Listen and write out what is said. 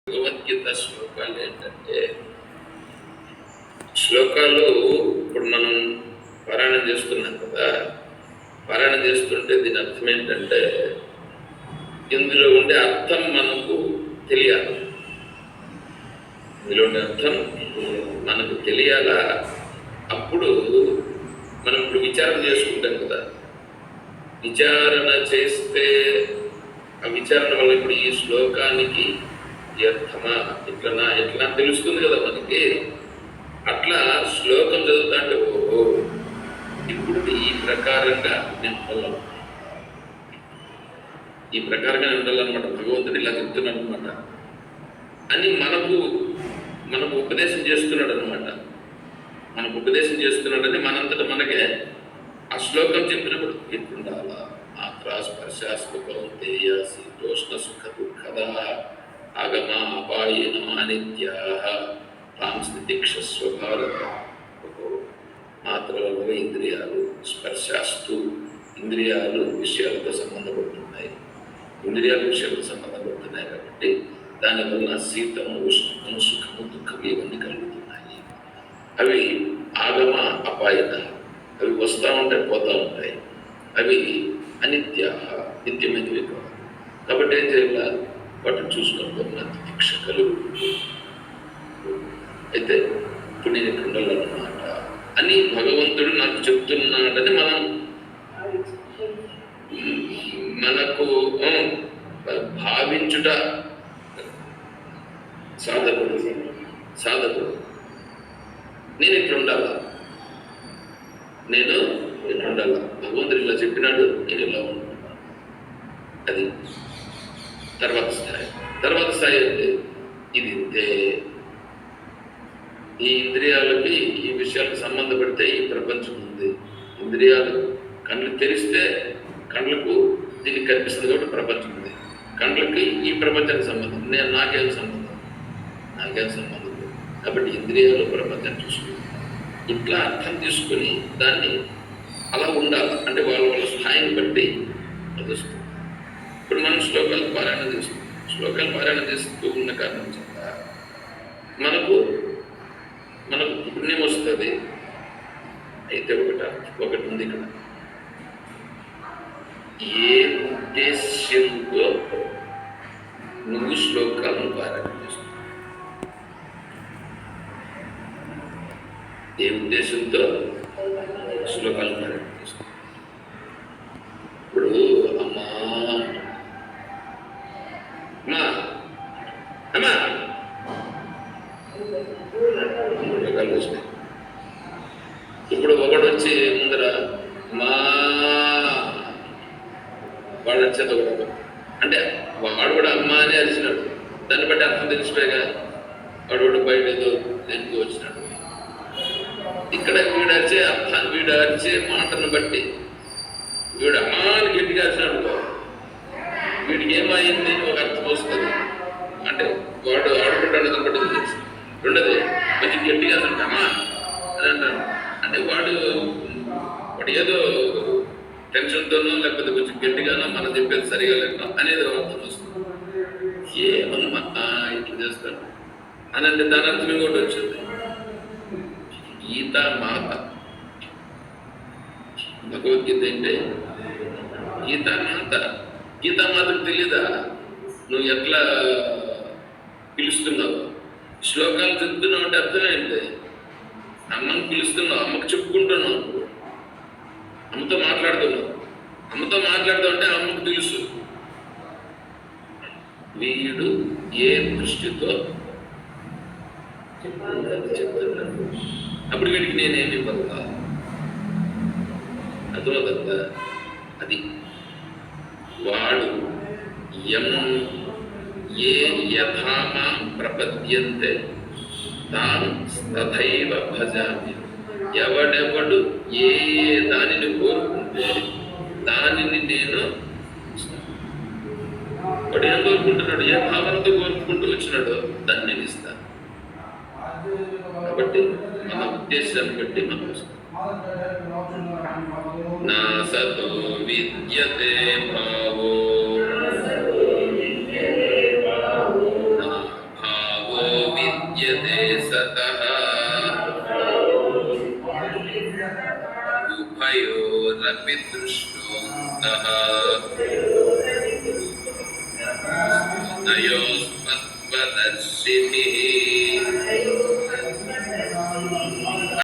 భగవద్గీత శ్లోకాలు ఏంటంటే, శ్లోకాలు ఇప్పుడు మనం పారాయణం చేస్తున్నాం కదా, పారాయణం చేస్తుంటే దీని అర్థం ఏంటంటే, ఇందులో ఉండే అర్థం మనకు తెలియాలి. ఇందులో ఉండే అర్థం మనకు తెలియాలా. అప్పుడు మనం ఇప్పుడు విచారణ చేసుకుంటాం కదా, విచారణ చేస్తే ఆ విచారణ వల్ల ఇప్పుడు ఈ శ్లోకానికి అర్థమా ఇట్లనా ఎట్లా తెలుస్తుంది కదా మనకి. అట్లా శ్లోకం చదువుతాంటే ఓహో ఇప్పుడు ఈ ప్రకారంగా నేను ఉండాలన్నమాట, ఈ ప్రకారంగా నేను ఉండాలన్నమాట, భగవంతుడు ఇలా చెప్తున్నాడు అనమాట అని మనకు ఉపదేశం చేస్తున్నాడు అనమాట. మనకు ఉపదేశం చేస్తున్నాడని మనంతటా మనకే ఆ శ్లోకం చెప్పినప్పుడు ఎట్లుండాలా. మాత్రా స్పర్శాస్పకౌంతేయ శీతోష్ణ సుఖ దుఃఖద ఆగమ అపాయేన అనిత్యాః తాం స్థితిక్షస్వ భారత. మాత్రలో ఇంద్రియాలు, స్పర్శాస్తు ఇంద్రియాలు విషయాలతో సంబంధపడుతున్నాయి, ఇంద్రియాలు విషయాలతో సంబంధపడుతున్నాయి కాబట్టి దానివల్ల శీతము, ఉష్ణము, సుఖము, దుఃఖము ఇవన్నీ కలుగుతున్నాయి. అవి ఆగమ అపాయన, అవి వస్తూ ఉంటాయి పోతూ ఉంటాయి. అవి అనిత్య, నిత్యమైనవి కాదు. కాబట్టి ఏం చేయాలి, వాటిని చూసుకొని దీక్ష కలుగు. అయితే ఇప్పుడు నేను ఇక్కడ ఉండాలన్నమాట అని భగవంతుడు నాకు చెప్తున్నాడని మనకు భావించుట సాధకుడు నేను ఇట్లుండాలా, నేను ఇట్లుండాలా, భగవంతుడు ఇలా చెప్పినాడు నేను ఇలా ఉంటున్నా. అది తర్వాత స్థాయి అంటే ఇది ఇంతే. ఈ ఇంద్రియాలకి ఈ విషయాలకు సంబంధపడితే ఈ ప్రపంచం ఉంది. ఇంద్రియాలు కళ్ళు తెరిస్తే కళ్ళకు దీనికి కనిపిస్తుంది కాబట్టి ప్రపంచం ఉంది. కళ్ళకి ఈ ప్రపంచానికి సంబంధం, నాకేం సంబంధం కాబట్టి ఇంద్రియాలు ప్రపంచాన్ని చూసుకుంటాం. ఇట్లా అర్థం తీసుకొని దాన్ని అలా ఉండాలి. అంటే వాళ్ళ స్థాయిని బట్టి వస్తుంది. ఇప్పుడు మనం శ్లోకాలు పారాయణ చేస్తూ ఉన్న కారణం చేత మనకు పుణ్యం వస్తుంది. అయితే ఒకటి ఉంది ఇక్కడ, ఏ ఉద్దేశ్యంతో నువ్వు శ్లోకాలను పారాయణ చేస్తావు, ఏ ఉద్దేశంతో శ్లోకాలను పారాయణ చేస్తావు. ఇప్పుడు అమ్మా రకాలు వచ్చినాయి. ఇప్పుడు ఒకడు వచ్చి ముందర వాడు వచ్చేది ఒకడు, అంటే వాడు కూడా అమ్మ అని అరిచినాడు. దాన్ని బట్టి అర్థం తెలిసిపోయాగా వాడు బయట ఏదో దేనికి వచ్చినాడు. ఇక్కడ వీడు అరిచే మాటను బట్టి వీడు అమ్మాని గట్టిగా అరిచినాడు, వీడికి ఏమైంది ఒక అర్థం వస్తుంది. అంటే వాడు ఆడుకుంటాడు, దాన్ని బట్టి తెలుసు. రెండోది కొంచెం గట్టిగా అమ్మా అని అంటాడు, అంటే వాడు ఏదో టెన్షన్తోనో లేకపోతే కొంచెం గట్టిగానో మనం చెప్పేది సరిగా లేక అనేది అర్థం వస్తుంది. ఏమన్నా ఇట్లా చేస్తాడు అని అంటే దాని అర్థం ఇంకోటి వచ్చింది. గీతా మాత, భగవద్గీత అంటే గీతామాతకు తెలీదా నువ్వు ఎట్లా పిలుస్తున్నావు? శ్లోకాలు చదువుతున్నావు అంటే అర్థమేంటి? అమ్మని పిలుస్తున్నావు, అమ్మకు చెప్పుకుంటున్నావు, అమ్మతో మాట్లాడుతున్నావు అంటే అమ్మకు తెలుసు వీడు ఏ దృష్టితో చెప్తున్నాడు. అప్పుడు వీడికి నేనేమి ఇవ్వగల అర్థమవుతుందా? అది వాడు ఏ యథామా ప్రపద్యంతే తాను తథైవ భజామి. ఎవడెవడు ఏ దానిని కోరుకుంటే దానిని నేను వాడు ఏం కోరుకుంటున్నాడు, ఏ భావనతో కోరుకుంటూ వచ్చినాడో దాన్ని నేను ఇస్తాను. కాబట్టి మన ఉద్దేశాన్ని బట్టి మనం వస్తాం. నా సతో విద్యతే భావో ఉభయోరపి దృష్టోక్తః నయోస్మత్వదర్శిభిః